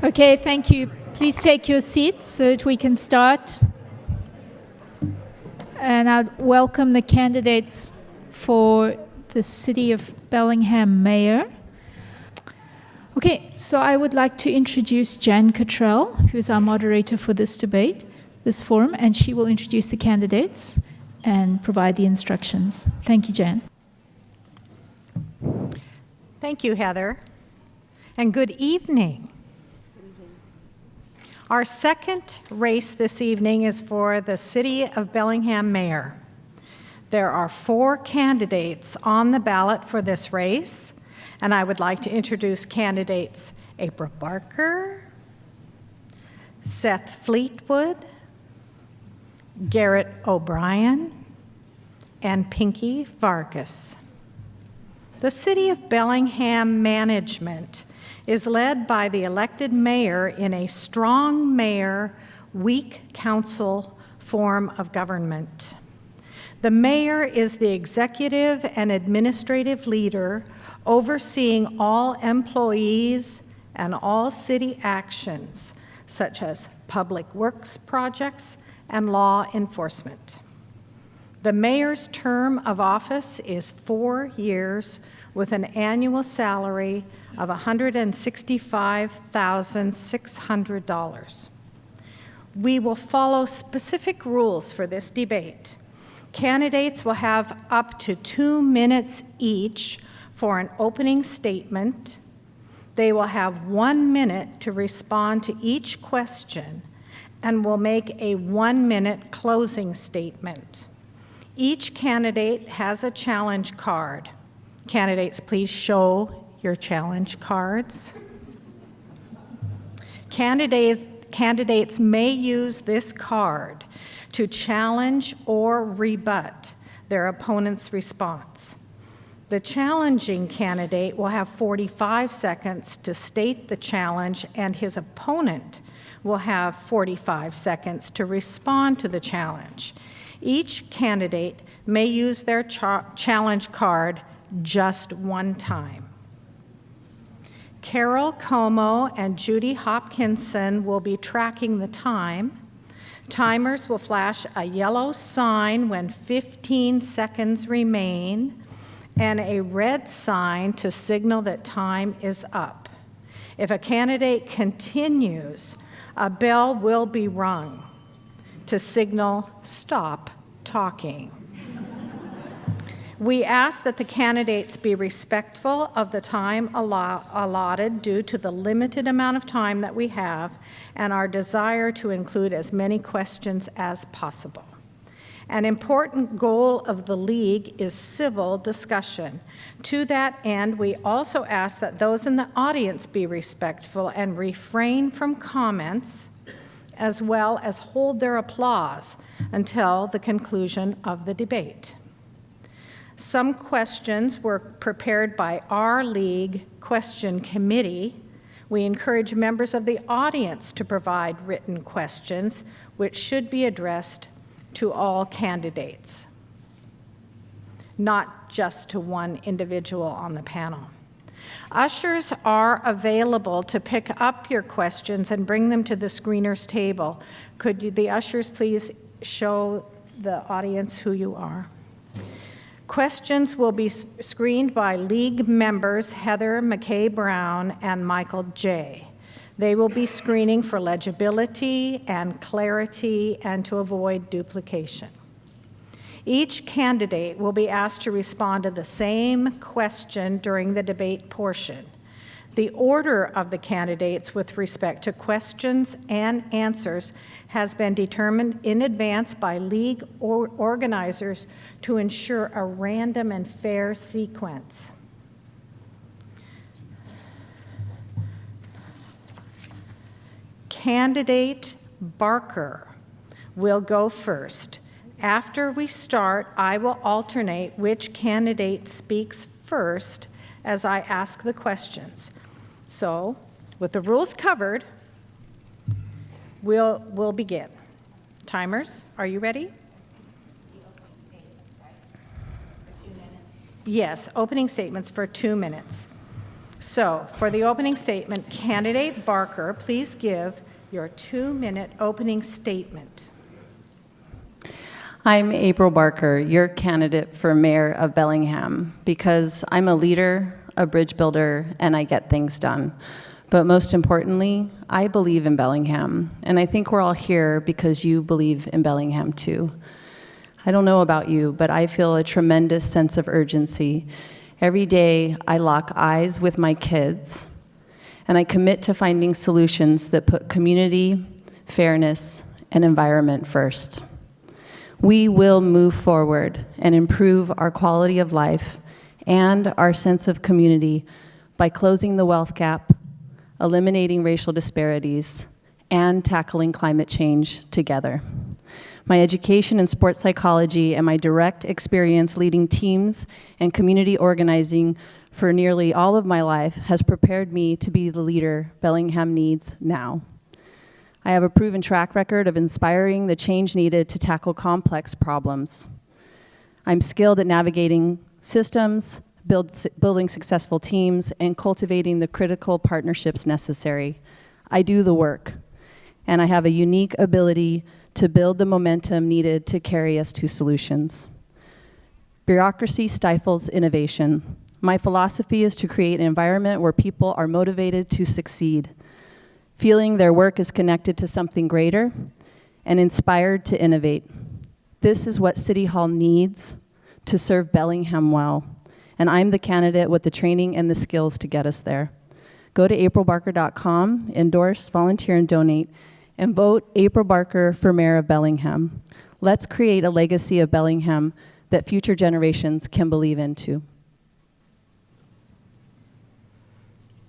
Okay, thank you. Please take your seats so that we can start. And I'd welcome the candidates for the City of Bellingham Mayor. Okay, so I would like to introduce Jan Cottrell, who is our moderator for this debate, this forum, and she will introduce the candidates and provide the instructions. Thank you, Jan. Thank you, Heather, and good evening. Our second race this evening is for the City of Bellingham Mayor. There are 4 candidates on the ballot for this race, and I would like to introduce candidates April Barker, Seth Fleetwood, Garrett O'Brien, and Pinky Vargas. The City of Bellingham management is led by the elected mayor in a strong mayor, weak council form of government. The mayor is the executive and administrative leader overseeing all employees and all city actions, such as public works projects and law enforcement. The mayor's term of office is 4 years with an annual salary of $165,600. We will follow specific rules for this debate. Candidates will have up to 2 minutes each for an opening statement. They will have 1 minute to respond to each question and will make a 1-minute closing statement. Each candidate has a challenge card. Candidates, please show your challenge cards. Candidates may use this card to challenge or rebut their opponent's response. The challenging candidate will have 45 seconds to state the challenge, and his opponent will have 45 seconds to respond to the challenge. Each candidate may use their challenge card just 1 time. Carol Como and Judy Hopkinson will be tracking the time. Timers will flash a yellow sign when 15 seconds remain and a red sign to signal that time is up. If a candidate continues, a bell will be rung to signal stop talking. We ask that the candidates be respectful of the time allotted due to the limited amount of time that we have and our desire to include as many questions as possible. An important goal of the League is civil discussion. To that end, we also ask that those in the audience be respectful and refrain from comments, as well as hold their applause until the conclusion of the debate. Some questions were prepared by our League Question Committee. We encourage members of the audience to provide written questions, which should be addressed to all candidates, not just to one individual on the panel. Ushers are available to pick up your questions and bring them to the screener's table. Could the ushers please show the audience who you are? Questions will be screened by League members Heather McKay Brown and Michael J. They will be screening for legibility and clarity and to avoid duplication. Each candidate will be asked to respond to the same question during the debate portion. The order of the candidates with respect to questions and answers has been determined in advance by League organizers to ensure a random and fair sequence. Candidate Barker will go first. After we start, I will alternate which candidate speaks first as I ask the questions. So, with the rules covered, we'll begin. Timers, are you ready? Yes, opening statements for 2 minutes. So, for the opening statement, candidate Barker, please give your 2-minute opening statement. I'm April Barker, your candidate for mayor of Bellingham, because I'm a leader, a bridge builder, and I get things done. But most importantly, I believe in Bellingham, and I think we're all here because you believe in Bellingham too. I don't know about you, but I feel a tremendous sense of urgency. Every day, I lock eyes with my kids, and I commit to finding solutions that put community, fairness, and environment first. We will move forward and improve our quality of life and our sense of community by closing the wealth gap, eliminating racial disparities, and tackling climate change together. My education in sports psychology and my direct experience leading teams and community organizing for nearly all of my life has prepared me to be the leader Bellingham needs now. I have a proven track record of inspiring the change needed to tackle complex problems. I'm skilled at navigating systems, building successful teams, and cultivating the critical partnerships necessary. I do the work, and I have a unique ability to build the momentum needed to carry us to solutions. Bureaucracy stifles innovation. My philosophy is to create an environment where people are motivated to succeed, feeling their work is connected to something greater, and inspired to innovate. This is what City Hall needs to serve Bellingham well, and I'm the candidate with the training and the skills to get us there. Go to aprilbarker.com, endorse, volunteer, and donate, and vote April Barker for Mayor of Bellingham. Let's create a legacy of Bellingham that future generations can believe in too.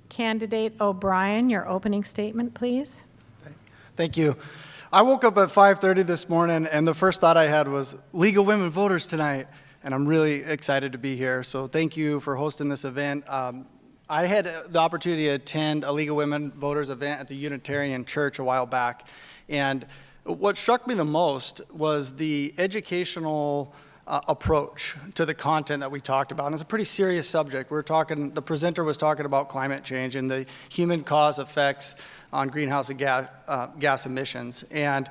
Candidate O'Brien, your opening statement, please. Thank you. I woke up at 5:30 this morning, and the first thought I had was League of Women Voters tonight, and I'm really excited to be here. So thank you for hosting this event. I had the opportunity to attend a League of Women Voters event at the Unitarian Church a while back, and what struck me the most was the educational approach to the content that we talked about. And it's a pretty serious subject. The presenter was talking about climate change and the human cause effects on greenhouse gas emissions. And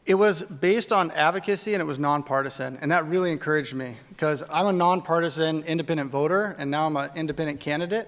it was based on advocacy, and it was nonpartisan, and that really encouraged me because I'm a nonpartisan independent voter, and now I'm an independent candidate.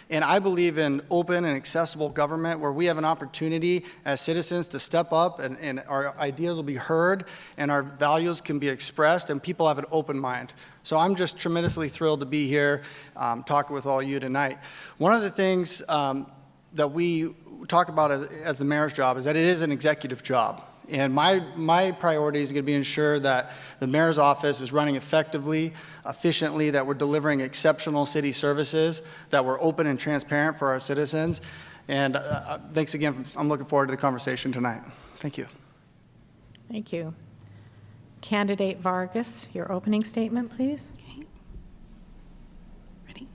And I believe in open and accessible government where we have an opportunity as citizens to step up and our ideas will be heard and our values can be expressed and people have an open mind. So I'm just tremendously thrilled to be here talking with all you tonight. One of the things that we talk about as the mayor's job is that it is an executive job. And my priority is going to be ensure that the mayor's office is running effectively, efficiently, that we're delivering exceptional city services, that we're open and transparent for our citizens. And thanks again. I'm looking forward to the conversation tonight. Thank you. Thank you. Candidate Vargas, your opening statement, please. Okay. Ready?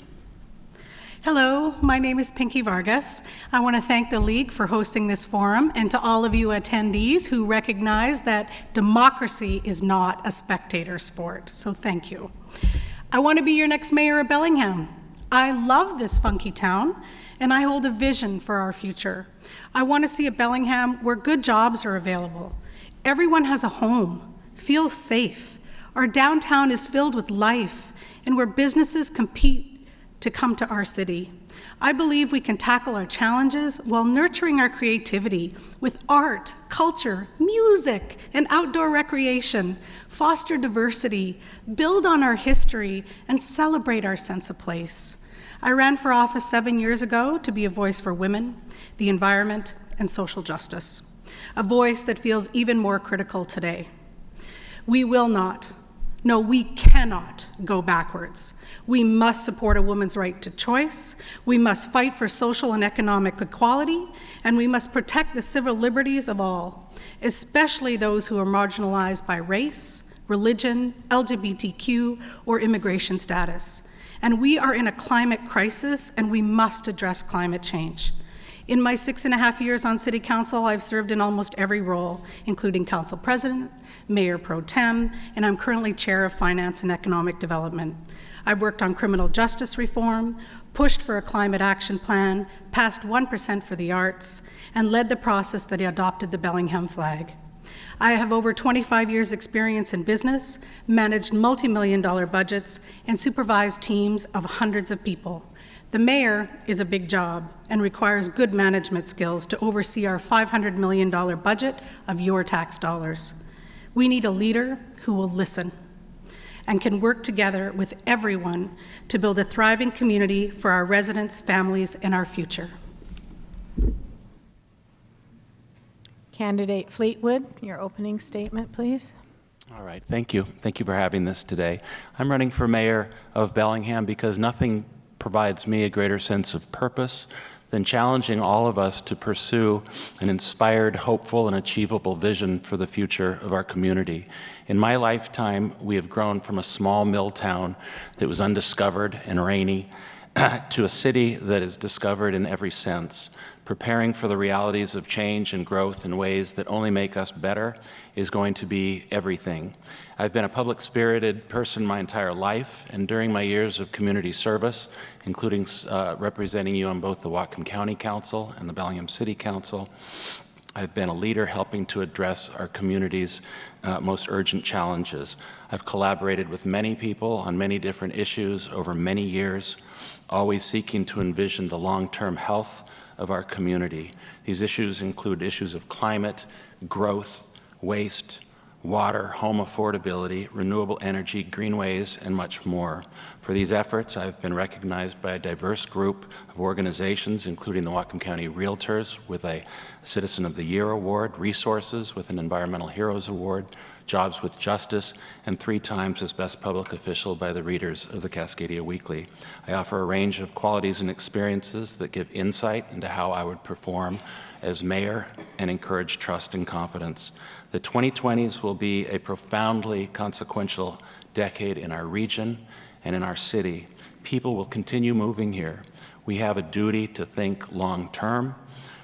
Hello, my name is Pinky Vargas. I want to thank the League for hosting this forum and to all of you attendees who recognize that democracy is not a spectator sport, so thank you. I want to be your next mayor of Bellingham. I love this funky town, and I hold a vision for our future. I want to see a Bellingham where good jobs are available. Everyone has a home, feels safe. Our downtown is filled with life, and where businesses compete to come to our city. I believe we can tackle our challenges while nurturing our creativity with art, culture, music, and outdoor recreation, foster diversity, build on our history, and celebrate our sense of place. I ran for office 7 years ago to be a voice for women, the environment, and social justice, a voice that feels even more critical today. We will not, no, we cannot go backwards. We must support a woman's right to choice, we must fight for social and economic equality, and we must protect the civil liberties of all, especially those who are marginalized by race, religion, LGBTQ, or immigration status. And we are in a climate crisis, and we must address climate change. In my 6.5 years on City Council, I've served in almost every role, including Council President, Mayor Pro Tem, and I'm currently Chair of Finance and Economic Development. I've worked on criminal justice reform, pushed for a climate action plan, passed 1% for the arts, and led the process that adopted the Bellingham flag. I have over 25 years' experience in business, managed multi-million-dollar budgets, and supervised teams of hundreds of people. The mayor is a big job and requires good management skills to oversee our $500 million budget of your tax dollars. We need a leader who will listen and can work together with everyone to build a thriving community for our residents, families, and our future. Candidate Fleetwood, your opening statement, please. All right, thank you. Thank you for having this today. I'm running for mayor of Bellingham because nothing provides me a greater sense of purpose than challenging all of us to pursue an inspired, hopeful, and achievable vision for the future of our community. In my lifetime, we have grown from a small mill town that was undiscovered and rainy to a city that is discovered in every sense. Preparing for the realities of change and growth in ways that only make us better is going to be everything. I've been a public-spirited person my entire life, and during my years of community service, including representing you on both the Whatcom County Council and the Bellingham City Council, I've been a leader helping to address our community's most urgent challenges. I've collaborated with many people on many different issues over many years, always seeking to envision the long-term health of our community. These issues include issues of climate, growth, waste, water, home affordability, renewable energy, greenways, and much more. For these efforts, I've been recognized by a diverse group of organizations, including the Whatcom County Realtors with a Citizen of the Year Award, Resources with an Environmental Heroes Award, Jobs with Justice, and 3 times as Best Public Official by the readers of the Cascadia Weekly. I offer a range of qualities and experiences that give insight into how I would perform as mayor and encourage trust and confidence. The 2020s will be a profoundly consequential decade in our region and in our city. People will continue moving here. We have a duty to think long-term.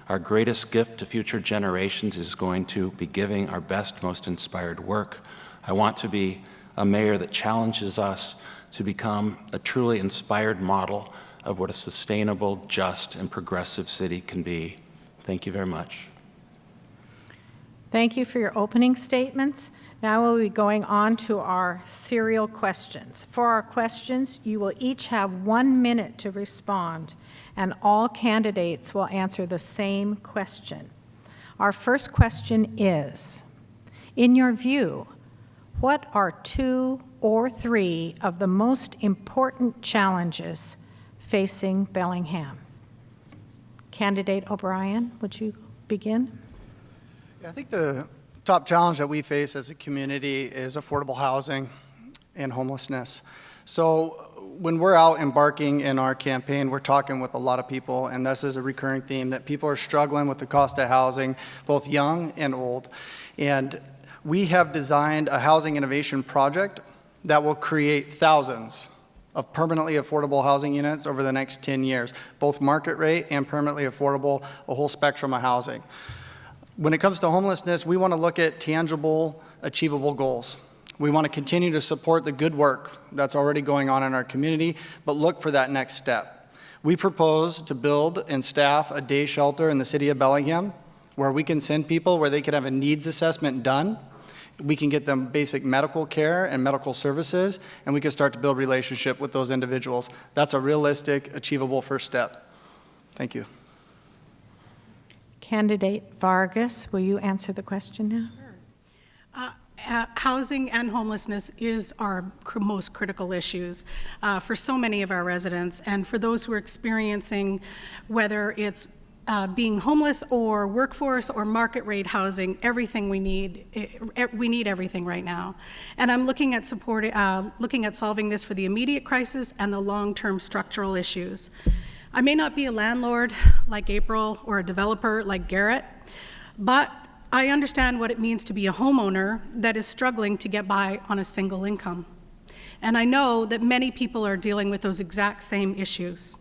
Our greatest gift to future generations is going to be giving our best, most inspired work. I want to be a mayor that challenges us to become a truly inspired model of what a sustainable, just, and progressive city can be. Thank you very much. Thank you for your opening statements. Now we'll be going on to our serial questions. For our questions, you will each have 1 minute to respond, and all candidates will answer the same question. Our first question is, in your view, what are 2 or 3 of the most important challenges facing Bellingham? Candidate O'Brien, would you begin? I think the top challenge that we face as a community is affordable housing and homelessness. So when we're out embarking in our campaign, we're talking with a lot of people, and this is a recurring theme, that people are struggling with the cost of housing, both young and old. And we have designed a housing innovation project that will create thousands of permanently affordable housing units over the next 10 years, both market rate and permanently affordable, a whole spectrum of housing. When it comes to homelessness, we want to look at tangible, achievable goals. We want to continue to support the good work that's already going on in our community, but look for that next step. We propose to build and staff a day shelter in the city of Bellingham where we can send people where they can have a needs assessment done. We can get them basic medical care and medical services, and we can start to build relationship with those individuals. That's a realistic, achievable first step. Thank you. Candidate Vargas, will you answer the question now? Housing and homelessness is our most critical issues for so many of our residents, and for those who are experiencing, whether it's being homeless or workforce or market rate housing, everything we need everything right now. And I'm looking at solving this for the immediate crisis and the long-term structural issues. I may not be a landlord like April or a developer like Garrett, but I understand what it means to be a homeowner that is struggling to get by on a single income. And I know that many people are dealing with those exact same issues.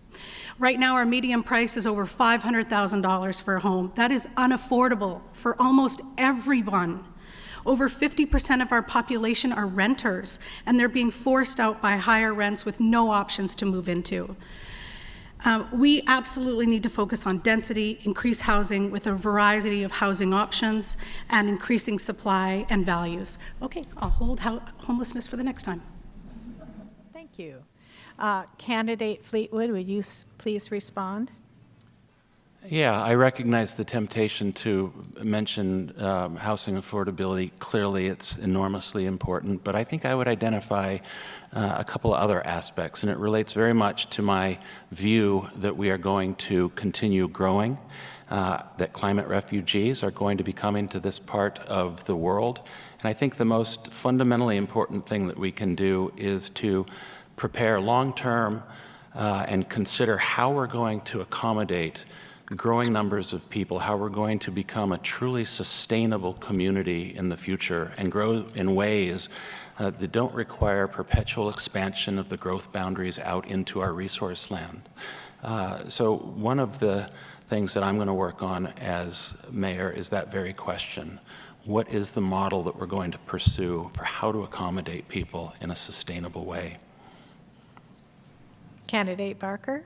Right now, our median price is over $500,000 for a home. That is unaffordable for almost everyone. Over 50% of our population are renters, and they're being forced out by higher rents with no options to move into. We absolutely need to focus on density, increase housing with a variety of housing options, and increasing supply and values. Okay, I'll hold homelessness for the next time. Thank you. Candidate Fleetwood, would you please respond? Yeah, I recognize the temptation to mention housing affordability. Clearly, it's enormously important, but I think I would identify a couple of other aspects, and it relates very much to my view that we are going to continue growing, that climate refugees are going to be coming to this part of the world. And I think the most fundamentally important thing that we can do is to prepare long-term and consider how we're going to accommodate growing numbers of people, how we're going to become a truly sustainable community in the future and grow in ways that don't require perpetual expansion of the growth boundaries out into our resource land. So one of the things that I'm going to work on as mayor is that very question. What is the model that we're going to pursue for how to accommodate people in a sustainable way? Candidate Barker?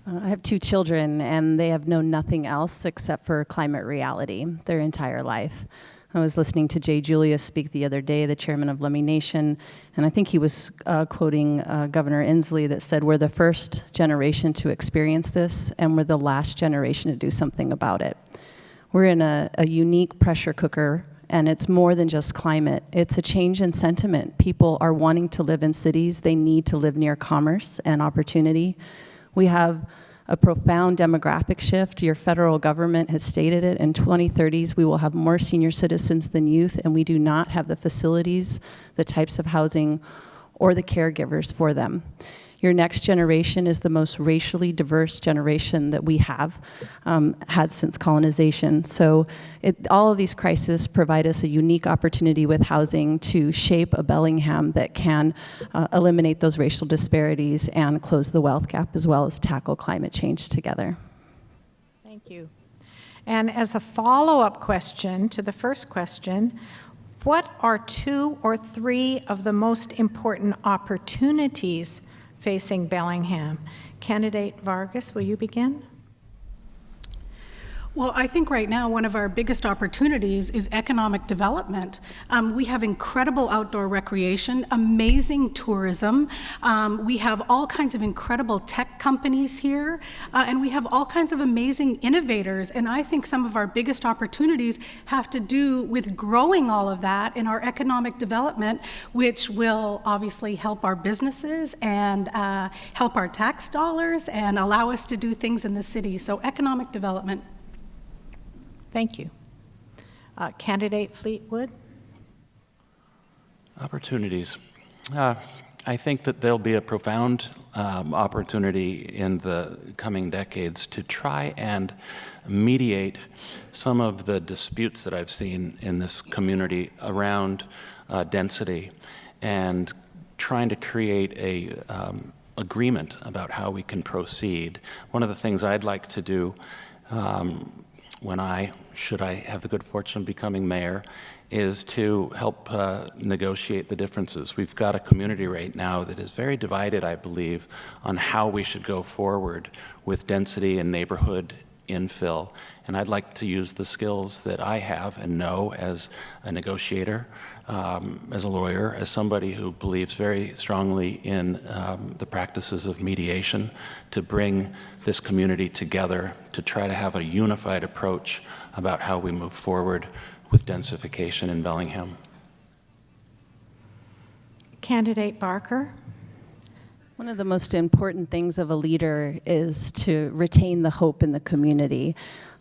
I have 2 children, and they have known nothing else except for climate reality their entire life. I was listening to Jay Julius speak the other day, the chairman of Lummi Nation, and I think he was quoting Governor Inslee that said, we're the first generation to experience this, and we're the last generation to do something about it. We're in a unique pressure cooker, and it's more than just climate. It's a change in sentiment. People are wanting to live in cities. They need to live near commerce and opportunity. We have a profound demographic shift. Your federal government has stated it. In 2030s, we will have more senior citizens than youth, and we do not have the facilities, the types of housing, or the caregivers for them. Your next generation is the most racially diverse generation that we have had since colonization. So all of these crises provide us a unique opportunity with housing to shape a Bellingham that can eliminate those racial disparities and close the wealth gap, as well as tackle climate change together. Thank you. And as a follow-up question to the first question, what are 2 or 3 of the most important opportunities facing Bellingham? Candidate Vargas, will you begin? Well, I think right now one of our biggest opportunities is economic development. We have incredible outdoor recreation, amazing tourism. We have all kinds of incredible tech companies here, and we have all kinds of amazing innovators. And I think some of our biggest opportunities have to do with growing all of that in our economic development, which will obviously help our businesses and help our tax dollars and allow us to do things in the city. So economic development. Thank you. Candidate Fleetwood? Opportunities. I think that there'll be a profound opportunity in the coming decades to try and mediate some of the disputes that I've seen in this community around density and trying to create a agreement about how we can proceed. One of the things I'd like to do should I have the good fortune of becoming mayor, is to help negotiate the differences. We've got a community right now that is very divided, I believe, on how we should go forward with density and neighborhood infill. And I'd like to use the skills that I have and know as a negotiator, as a lawyer, as somebody who believes very strongly in the practices of mediation, to bring this community together to try to have a unified approach about how we move forward with densification in Bellingham. Candidate Barker? One of the most important things of a leader is to retain the hope in the community.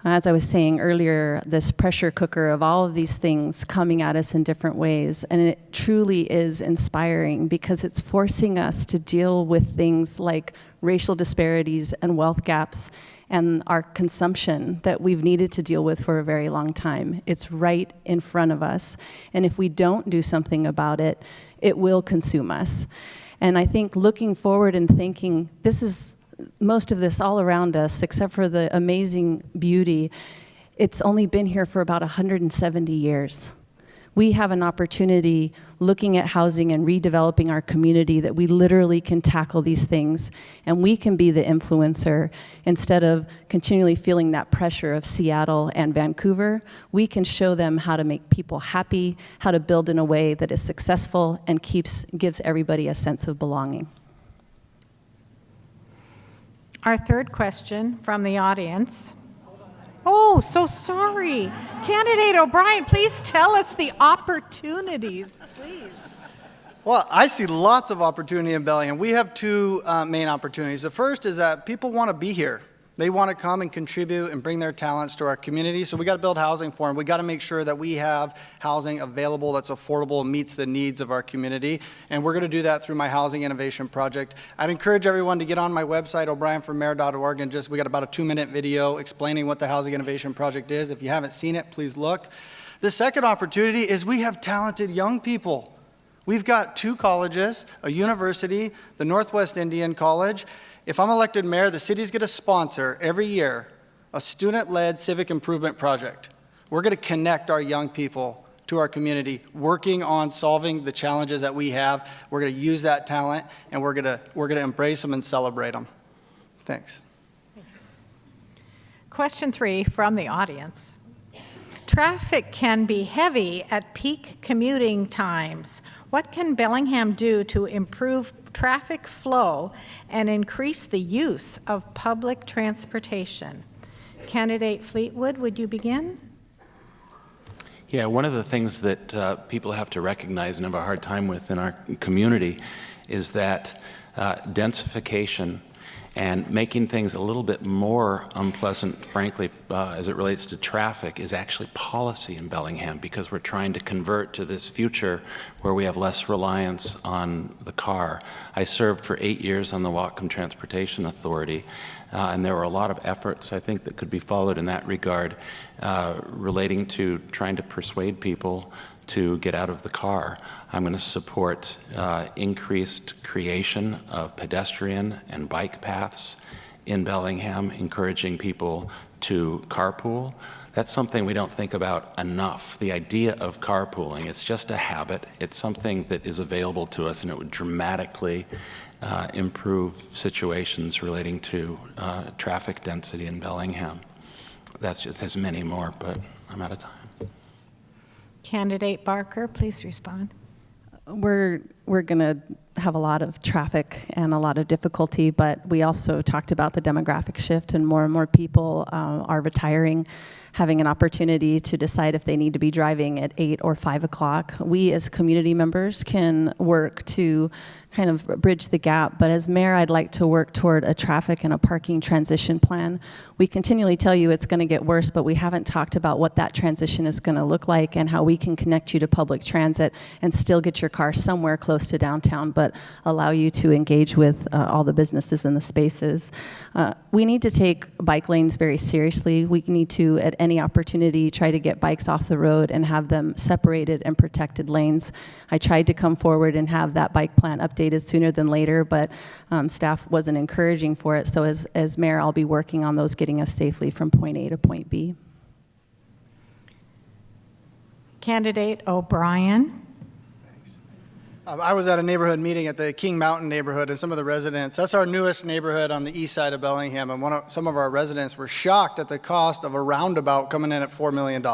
As I was saying earlier, this pressure cooker of all of these things coming at us in different ways, and it truly is inspiring because it's forcing us to deal with things like racial disparities and wealth gaps and our consumption that we've needed to deal with for a very long time. It's right in front of us, and if we don't do something about it, it will consume us. And I think looking forward and thinking, this is most of this all around us, except for the amazing beauty, it's only been here for about 170 years. We have an opportunity looking at housing and redeveloping our community that we literally can tackle these things, and we can be the influencer instead of continually feeling that pressure of Seattle and Vancouver. We can show them how to make people happy, how to build in a way that is successful and gives everybody a sense of belonging. Our third question from the audience. Oh, so sorry. Candidate O'Brien, please tell us the opportunities, please. Well, I see lots of opportunity in Bellingham. We have two main opportunities. The first is that people want to be here. They want to come and contribute and bring their talents to our community. So we got to build housing for them. We got to make sure that we have housing available that's affordable and meets the needs of our community. And we're going to do that through my Housing Innovation Project. I'd encourage everyone to get on my website, o'brienformayor.org, and we got about a 2-minute video explaining what the Housing Innovation Project is. If you haven't seen it, please look. The second opportunity is we have talented young people. We've got 2 colleges, a university, the Northwest Indian College. If I'm elected mayor, the city's going to sponsor every year a student-led civic improvement project. We're going to connect our young people to our community, working on solving the challenges that we have. We're going to use that talent, and we're going to embrace them and celebrate them. Thanks. Question 3 from the audience. Traffic can be heavy at peak commuting times. What can Bellingham do to improve traffic flow and increase the use of public transportation? Candidate Fleetwood, would you begin? Yeah, one of the things that people have to recognize and have a hard time with in our community is that densification and making things a little bit more unpleasant, frankly, as it relates to traffic, is actually policy in Bellingham, because we're trying to convert to this future where we have less reliance on the car. I served for 8 years on the Whatcom Transportation Authority, and there were a lot of efforts, I think, that could be followed in that regard, relating to trying to persuade people to get out of the car. I'm going to support increased creation of pedestrian and bike paths in Bellingham, encouraging people to carpool. That's something we don't think about enough. The idea of carpooling, it's just a habit. It's something that is available to us, and it would dramatically improve situations relating to traffic density in Bellingham. There's many more, but I'm out of time. Candidate Barker, please respond. We're going to have a lot of traffic and a lot of difficulty, but we also talked about the demographic shift, and more people are retiring, having an opportunity to decide if they need to be driving at 8 or 5 o'clock. We as community members can work to kind of bridge the gap, but as mayor, I'd like to work toward a traffic and a parking transition plan. We continually tell you it's going to get worse, but we haven't talked about what that transition is going to look like and how we can connect you to public transit and still get your car somewhere close to downtown, but allow you to engage with all the businesses and the spaces. We need to take bike lanes very seriously. We need to, at any opportunity, try to get bikes off the road and have them separated and protected lanes. I tried to come forward and have that bike plan updated sooner than later, but staff wasn't encouraging for it. So as mayor, I'll be working on those getting us safely from point A to point B. Candidate O'Brien. I was at a neighborhood meeting at the King Mountain neighborhood, and some of the residents, that's our newest neighborhood on the east side of Bellingham, and some of our residents were shocked at the cost of a roundabout coming in at $4 million.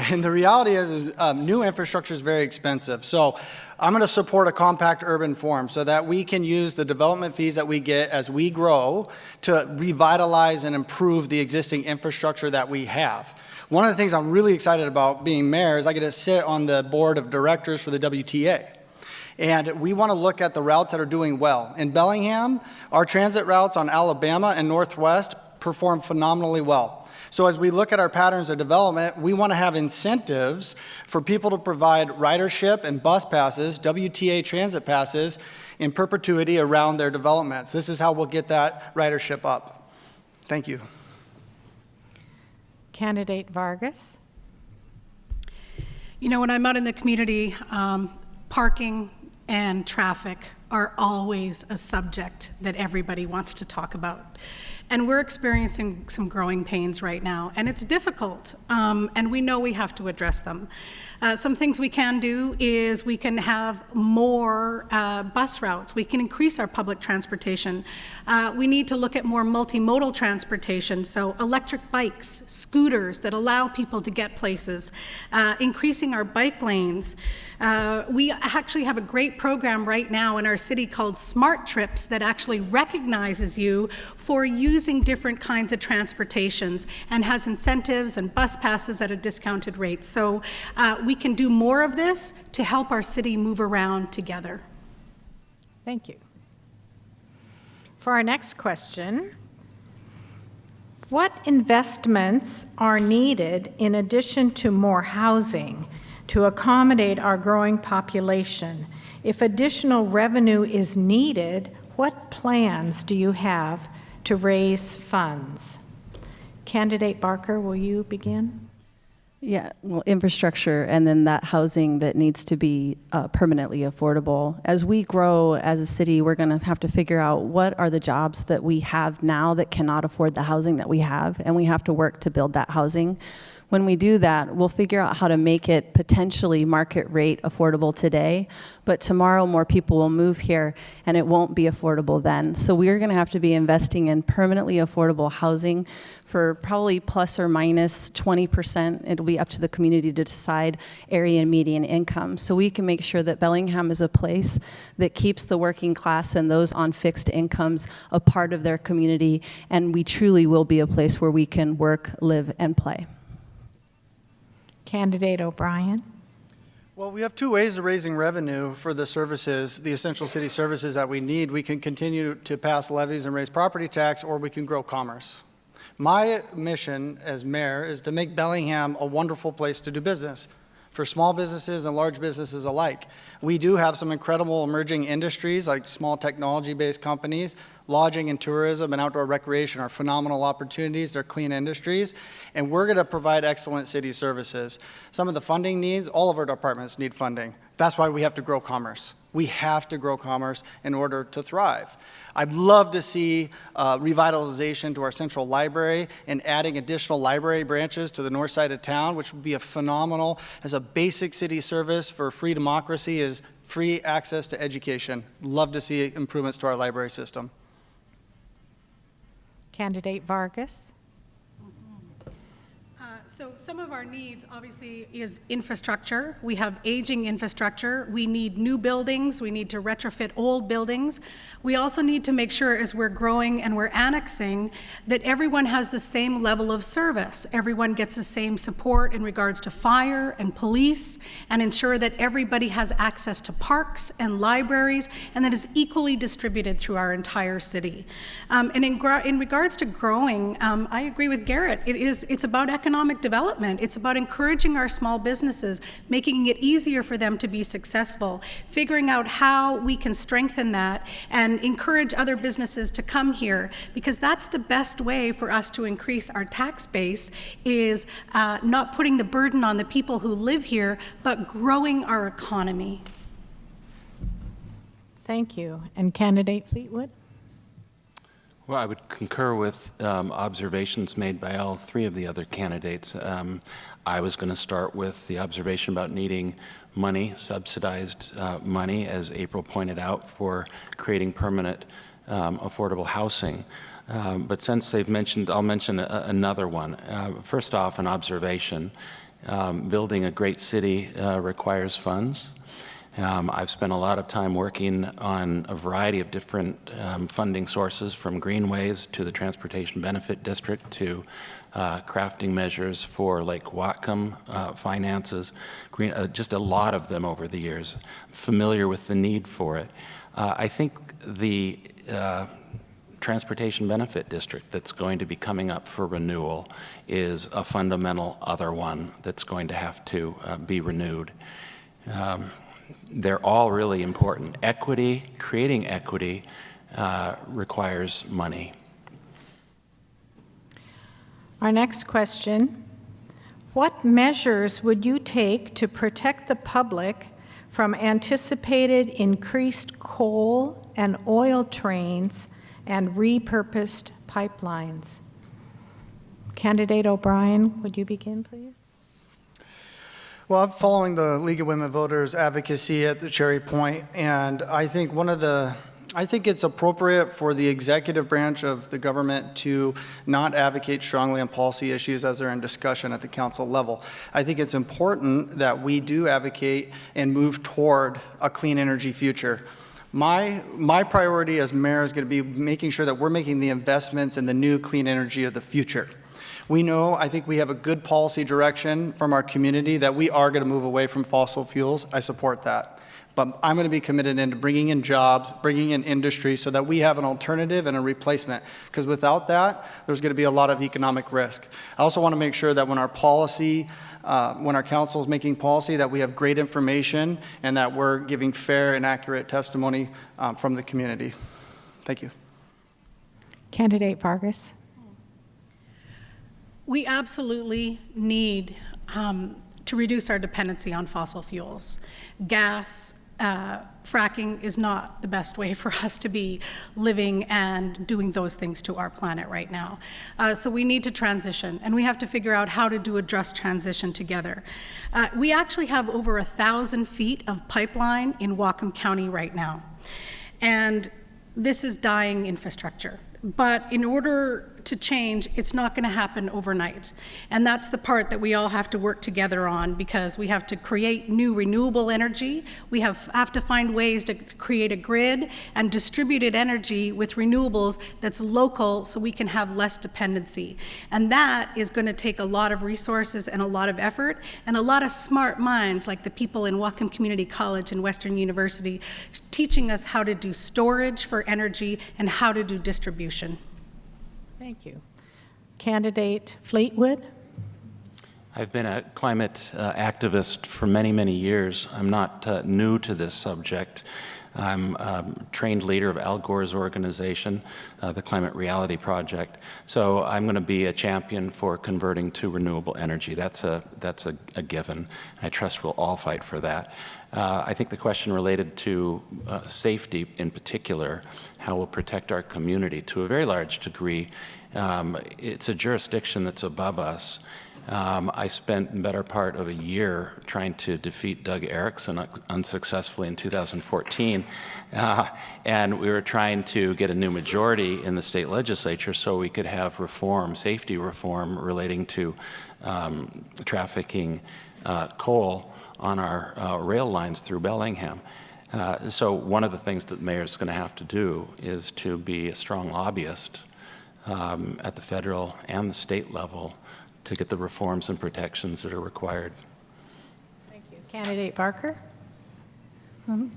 And the reality is new infrastructure is very expensive. So I'm going to support a compact urban form so that we can use the development fees that we get as we grow to revitalize and improve the existing infrastructure that we have. One of the things I'm really excited about being mayor is I get to sit on the board of directors for the WTA. And we want to look at the routes that are doing well. In Bellingham, our transit routes on Alabama and Northwest perform phenomenally well. So as we look at our patterns of development, we want to have incentives for people to provide ridership and bus passes, WTA transit passes, in perpetuity around their developments. This is how we'll get that ridership up. Thank you. Candidate Vargas. You know, when I'm out in the community, parking and traffic are always a subject that everybody wants to talk about. And we're experiencing some growing pains right now, and it's difficult, and we know we have to address them. Some things we can do is we can have more bus routes. We can increase our public transportation. We need to look at more multimodal transportation, so electric bikes, scooters that allow people to get places, increasing our bike lanes. We actually have a great program right now in our city called Smart Trips that actually recognizes you for using different kinds of transportations and has incentives and bus passes at a discounted rate. So we can do more of this to help our city move around together. Thank you. For our next question, what investments are needed in addition to more housing to accommodate our growing population? If additional revenue is needed, what plans do you have to raise funds? Candidate Barker, will you begin? Yeah, well, infrastructure and then that housing that needs to be permanently affordable. As we grow as a city, we're going to have to figure out what are the jobs that we have now that cannot afford the housing that we have, and we have to work to build that housing. When we do that, we'll figure out how to make it potentially market rate affordable today, but tomorrow more people will move here and it won't be affordable then. So we're going to have to be investing in permanently affordable housing for probably plus or minus 20%. It'll be up to the community to decide area and median income. So we can make sure that Bellingham is a place that keeps the working class and those on fixed incomes a part of their community, and we truly will be a place where we can work, live, and play. Candidate O'Brien. Well, we have two ways of raising revenue for the services, the essential city services that we need. We can continue to pass levies and raise property tax, or we can grow commerce. My mission as mayor is to make Bellingham a wonderful place to do business for small businesses and large businesses alike. We do have some incredible emerging industries like small technology-based companies. Lodging and tourism and outdoor recreation are phenomenal opportunities. They're clean industries, and we're going to provide excellent city services. Some of the funding needs, all of our departments need funding. That's why we have to grow commerce. We have to grow commerce in order to thrive. I'd love to see revitalization to our central library and adding additional library branches to the north side of town, which would be a phenomenal, as a basic city service for free democracy, is free access to education. Love to see improvements to our library system. Candidate Vargas. So some of our needs, obviously, is infrastructure. We have aging infrastructure. We need new buildings. We need to retrofit old buildings. We also need to make sure, as we're growing and we're annexing, that everyone has the same level of service. Everyone gets the same support in regards to fire and police, and ensure that everybody has access to parks and libraries, and that is equally distributed through our entire city. And in regards to growing, I agree with Garrett. It's about economic development. It's about encouraging our small businesses, making it easier for them to be successful, figuring out how we can strengthen that and encourage other businesses to come here, because that's the best way for us to increase our tax base, is not putting the burden on the people who live here, but growing our economy. Thank you. And Candidate Fleetwood? Well, I would concur with observations made by all three of the other candidates. I was going to start with the observation about needing money, subsidized money, as April pointed out, for creating permanent affordable housing. But since they've mentioned, I'll mention another one. First off, an observation. Building a great city requires funds. I've spent a lot of time working on a variety of different funding sources, from greenways to the Transportation Benefit District to crafting measures for Lake Whatcom finances, just a lot of them over the years. Familiar with the need for it. I think the Transportation Benefit District that's going to be coming up for renewal is a fundamental other one that's going to have to be renewed. They're all really important. Equity, creating equity, requires money. Our next question: what measures would you take to protect the public from anticipated increased coal and oil trains and repurposed pipelines. Candidate O'Brien, would you begin, please? Well, I'm following the League of Women Voters advocacy at the Cherry Point, and I think it's appropriate for the executive branch of the government to not advocate strongly on policy issues as they're in discussion at the council level. I think it's important that we do advocate and move toward a clean energy future. My priority as mayor is going to be making sure that we're making the investments in the new clean energy of the future. I think we have a good policy direction from our community that we are going to move away from fossil fuels. I support that. But I'm going to be committed into bringing in jobs, bringing in industry so that we have an alternative and a replacement. Because without that, there's going to be a lot of economic risk. I also want to make sure that when our council is making policy, that we have great information and that we're giving fair and accurate testimony from the community. Thank you. Candidate Vargas. We absolutely need to reduce our dependency on fossil fuels. Gas, fracking is not the best way for us to be living and doing those things to our planet right now. So we need to transition, and we have to figure out how to do a just transition together. We actually have over 1,000 feet of pipeline in Whatcom County right now, and this is dying infrastructure. But in order to change, it's not going to happen overnight. And that's the part that we all have to work together on, because we have to create new renewable energy. We have to find ways to create a grid and distributed energy with renewables that's local so we can have less dependency. And that is going to take a lot of resources and a lot of effort and a lot of smart minds like the people in Whatcom Community College and Western University teaching us how to do storage for energy and how to do distribution. Thank you. Candidate Fleetwood. I've been a climate activist for many, many years. I'm not new to this subject. I'm a trained leader of Al Gore's organization, the Climate Reality Project. So I'm going to be a champion for converting to renewable energy. That's a given. I trust we'll all fight for that. I think the question related to safety in particular, how we'll protect our community to a very large degree, it's a jurisdiction that's above us. I spent the better part of a year trying to defeat Doug Erickson unsuccessfully in 2014, and we were trying to get a new majority in the state legislature so we could have reform, safety reform relating to trafficking coal on our rail lines through Bellingham. So one of the things that the mayor's going to have to do is to be a strong lobbyist at the federal and the state level to get the reforms and protections that are required. Thank you. Candidate Barker.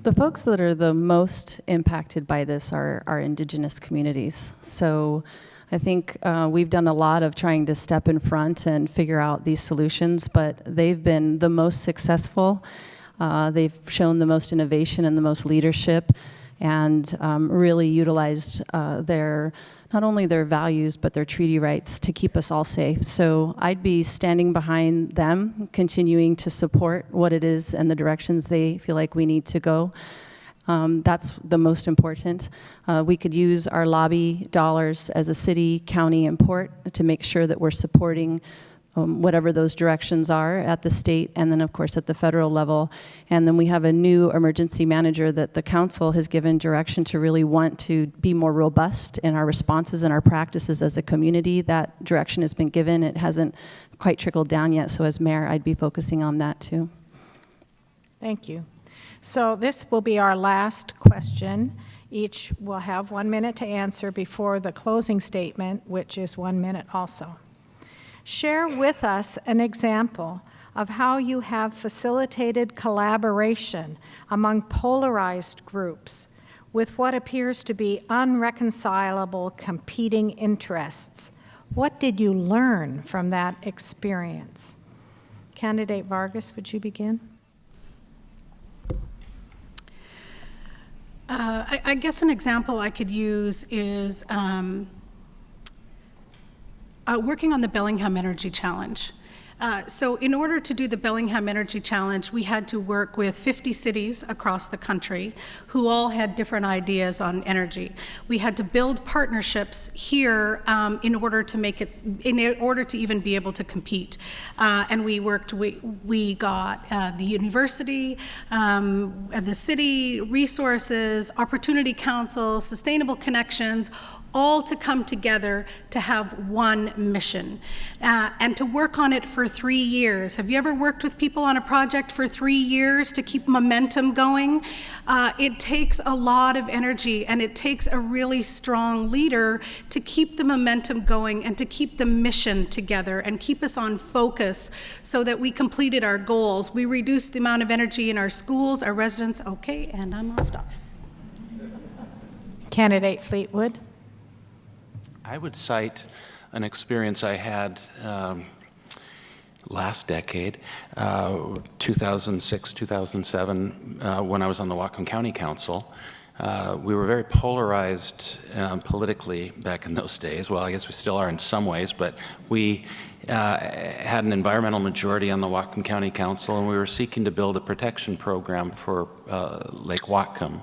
The folks that are the most impacted by this are our Indigenous communities. So I think we've done a lot of trying to step in front and figure out these solutions, but they've been the most successful. They've shown the most innovation and the most leadership, and really utilized not only their values, but their treaty rights to keep us all safe. So I'd be standing behind them, continuing to support what it is and the directions they feel like we need to go. That's the most important. We could use our lobby dollars as a city, county, and port to make sure that we're supporting whatever those directions are at the state and then of course at the federal level. And then we have a new emergency manager that the council has given direction to really want to be more robust in our responses and our practices as a community. That direction has been given. It hasn't quite trickled down yet, so as mayor I'd be focusing on that too. Thank you. So this will be our last question. Each will have 1 minute to answer before the closing statement, which is 1 minute also. Share with us an example of how you have facilitated collaboration among polarized groups with what appears to be unreconcilable competing interests. What did you learn from that experience? Candidate Vargas, would you begin? I guess an example I could use is working on the Bellingham Energy Challenge. So in order to do the Bellingham Energy Challenge, we had to work with 50 cities across the country who all had different ideas on energy. We had to build partnerships here in order to even be able to compete. And we got the university, the city, resources, Opportunity Council, Sustainable Connections, all to come together to have one mission and to work on it for 3 years. Have you ever worked with people on a project for 3 years to keep momentum going? It takes a lot of energy, and it takes a really strong leader to keep the momentum going and to keep the mission together and keep us on focus so that we completed our goals. We reduced the amount of energy in our schools, our residents. Okay, and I'm gonna stop. Candidate Fleetwood. I would cite an experience I had last decade, 2006, 2007, when I was on the Whatcom County Council. We were very polarized politically back in those days. Well, I guess we still are in some ways, but we had an environmental majority on the Whatcom County Council, and we were seeking to build a protection program for Lake Whatcom.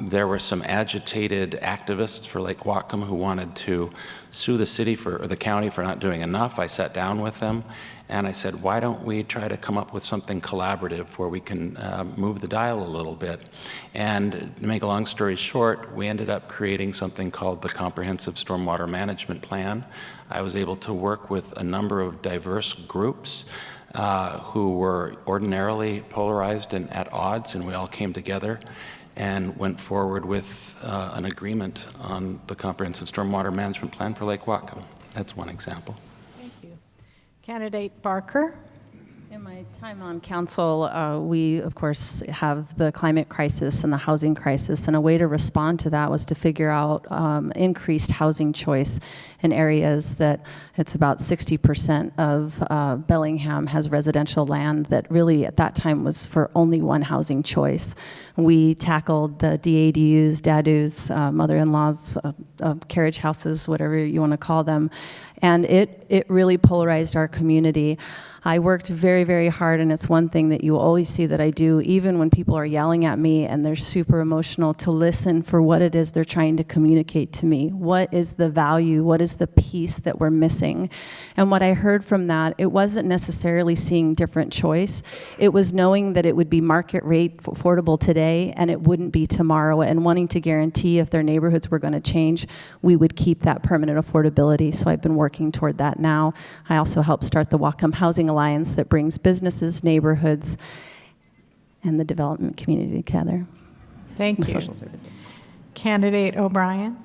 There were some agitated activists for Lake Whatcom who wanted to sue the city or the county for not doing enough. I sat down with them and I said, why don't we try to come up with something collaborative where we can move the dial a little bit? And to make a long story short, we ended up creating something called the Comprehensive Stormwater Management Plan. I was able to work with a number of diverse groups who were ordinarily polarized and at odds, and we all came together and went forward with an agreement on the Comprehensive Stormwater Management Plan for Lake Whatcom. That's one example. Thank you. Candidate Barker. In my time on council, we, of course, have the climate crisis and the housing crisis, and a way to respond to that was to figure out increased housing choice in areas that it's about 60% of Bellingham has residential land that really at that time was for only one housing choice. We tackled the DADUs, DADUs, mother-in-laws, carriage houses, whatever you want to call them, and it really polarized our community. I worked very, very hard, and it's one thing that you always see that I do, even when people are yelling at me and they're super emotional, to listen for what it is they're trying to communicate to me. What is the value? What is the piece that we're missing? And what I heard from that, it wasn't necessarily seeing different choice. It was knowing that it would be market rate affordable today and it wouldn't be tomorrow, and wanting to guarantee if their neighborhoods were going to change, we would keep that permanent affordability. So I've been working toward that now. I also helped start the Whatcom Housing Alliance that brings businesses, neighborhoods, and the development community together. Thank you. Social services. Candidate O'Brien.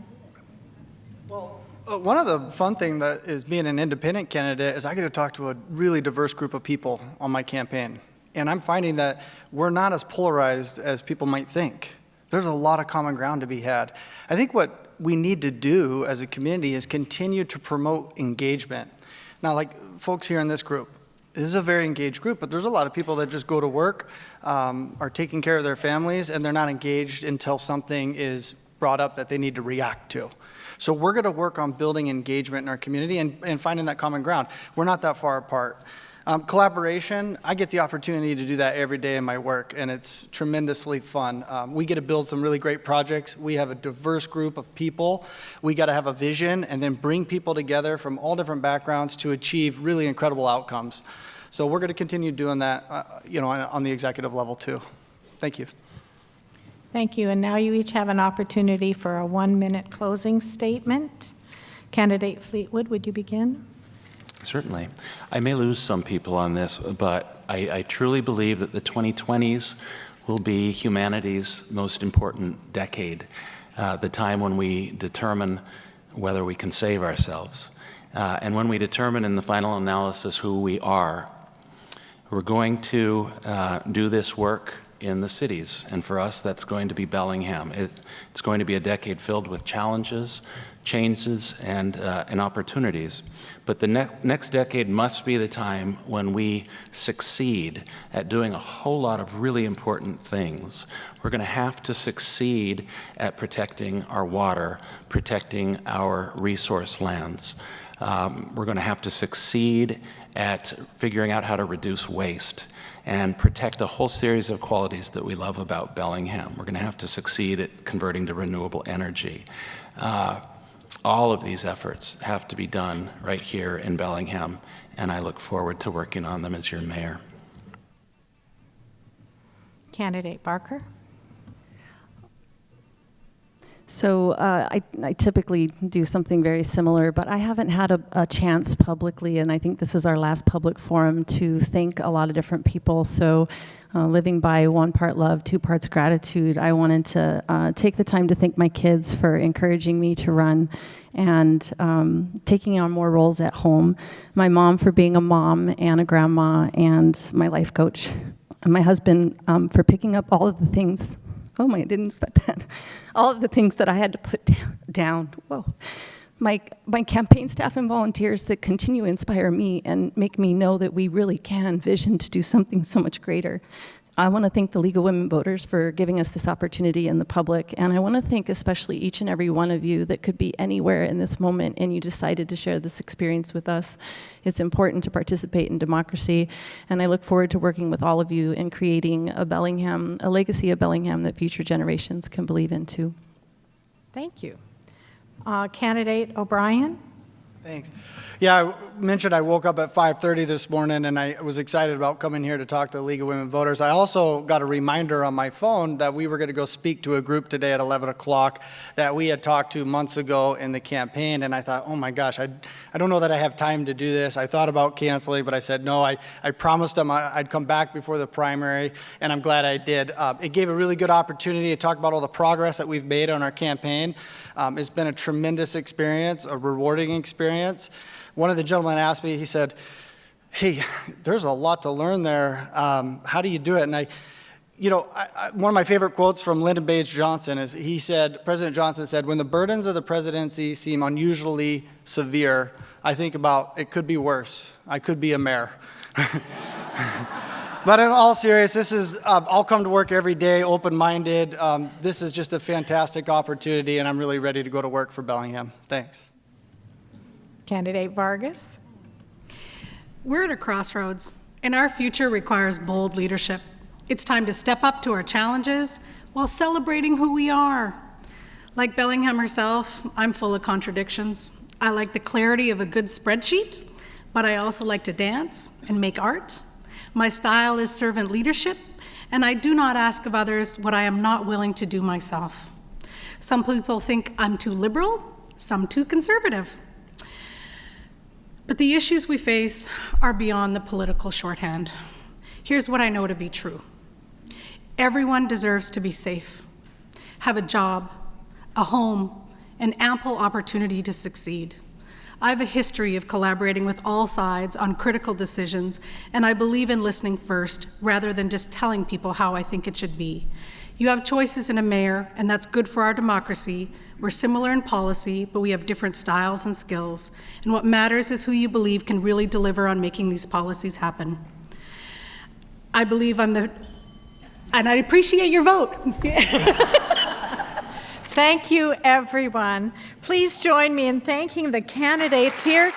Well, one of the fun things that is being an independent candidate is I get to talk to a really diverse group of people on my campaign. And I'm finding that we're not as polarized as people might think. There's a lot of common ground to be had. I think what we need to do as a community is continue to promote engagement. Now, like folks here in this group, this is a very engaged group, but there's a lot of people that just go to work, are taking care of their families, and they're not engaged until something is brought up that they need to react to. So we're going to work on building engagement in our community and finding that common ground. We're not that far apart. Collaboration, I get the opportunity to do that every day in my work, and it's tremendously fun. We get to build some really great projects. We have a diverse group of people. We got to have a vision and then bring people together from all different backgrounds to achieve really incredible outcomes. So we're going to continue doing that, on the executive level too. Thank you. Thank you. And now you each have an opportunity for a 1-minute closing statement. Candidate Fleetwood, would you begin? Certainly. I may lose some people on this, but I truly believe that the 2020s will be humanity's most important decade, the time when we determine whether we can save ourselves. And when we determine in the final analysis who we are, we're going to do this work in the cities. And for us, that's going to be Bellingham. It's going to be a decade filled with challenges, changes, and opportunities. But the next decade must be the time when we succeed at doing a whole lot of really important things. We're going to have to succeed at protecting our water, protecting our resource lands. We're going to have to succeed at figuring out how to reduce waste and protect a whole series of qualities that we love about Bellingham. We're going to have to succeed at converting to renewable energy. All of these efforts have to be done right here in Bellingham, and I look forward to working on them as your mayor. Candidate Barker. So I typically do something very similar, but I haven't had a chance publicly, and I think this is our last public forum to thank a lot of different people. So living by 1 part love, 2 parts gratitude, I wanted to take the time to thank my kids for encouraging me to run and taking on more roles at home, my mom for being a mom and a grandma, and my life coach, and my husband for picking up all of the things. Oh my, I didn't expect that. All of the things that I had to put down. Whoa. My campaign staff and volunteers that continue to inspire me and make me know that we really can vision to do something so much greater. I want to thank the League of Women Voters for giving us this opportunity in the public, and I want to thank especially each and every one of you that could be anywhere in this moment and you decided to share this experience with us. It's important to participate in democracy, and I look forward to working with all of you in creating a Bellingham, a legacy of Bellingham that future generations can believe in too. Thank you. Candidate O'Brien. Thanks. Yeah, I mentioned I woke up at 5:30 this morning, and I was excited about coming here to talk to the League of Women Voters. I also got a reminder on my phone that we were going to go speak to a group today at 11 o'clock that we had talked to months ago in the campaign, and I thought, oh my gosh, I don't know that I have time to do this. I thought about canceling, but I said no. I promised them I'd come back before the primary, and I'm glad I did. It gave a really good opportunity to talk about all the progress that we've made on our campaign. It's been a tremendous experience, a rewarding experience. One of the gentlemen asked me, he said, hey, there's a lot to learn there. How do you do it? And one of my favorite quotes from Lyndon Baines Johnson is President Johnson said, when the burdens of the presidency seem unusually severe, I think about it could be worse. I could be a mayor. But in all seriousness, this is, I'll come to work every day, open-minded. This is just a fantastic opportunity, and I'm really ready to go to work for Bellingham. Thanks. Candidate Vargas. We're at a crossroads, and our future requires bold leadership. It's time to step up to our challenges while celebrating who we are. Like Bellingham herself, I'm full of contradictions. I like the clarity of a good spreadsheet, but I also like to dance and make art. My style is servant leadership, and I do not ask of others what I am not willing to do myself. Some people think I'm too liberal, some too conservative. But the issues we face are beyond the political shorthand. Here's what I know to be true. Everyone deserves to be safe, have a job, a home, and ample opportunity to succeed. I have a history of collaborating with all sides on critical decisions, and I believe in listening first rather than just telling people how I think it should be. You have choices in a mayor, and that's good for our democracy. We're similar in policy, but we have different styles and skills. And what matters is who you believe can really deliver on making these policies happen. I believe and I appreciate your vote. Thank you, everyone. Please join me in thanking the candidates here